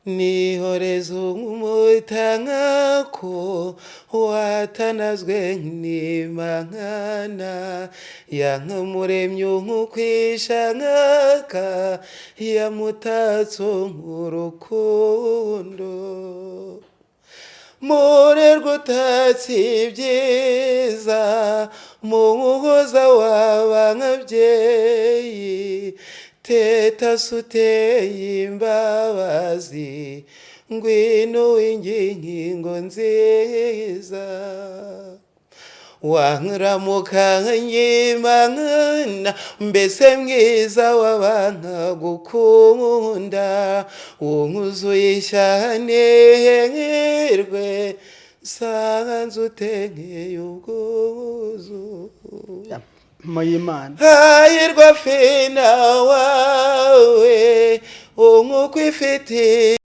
nihoreza umutangako watanazwe n'Imana yankamuremye nk'ukwishangaka yamutatso nk'urukundo murerwa utatse ibyiza muhoza w'abanyabyeyi teta suteye imbabazi ngwino w'ingingo nziza wankuramukanyimana mbese mwiza w'abankagukunda wunkuzuye ishyanirwe sanze utenkeye ubwuzu Mayimana hahirwa fina wawe unkuko ifite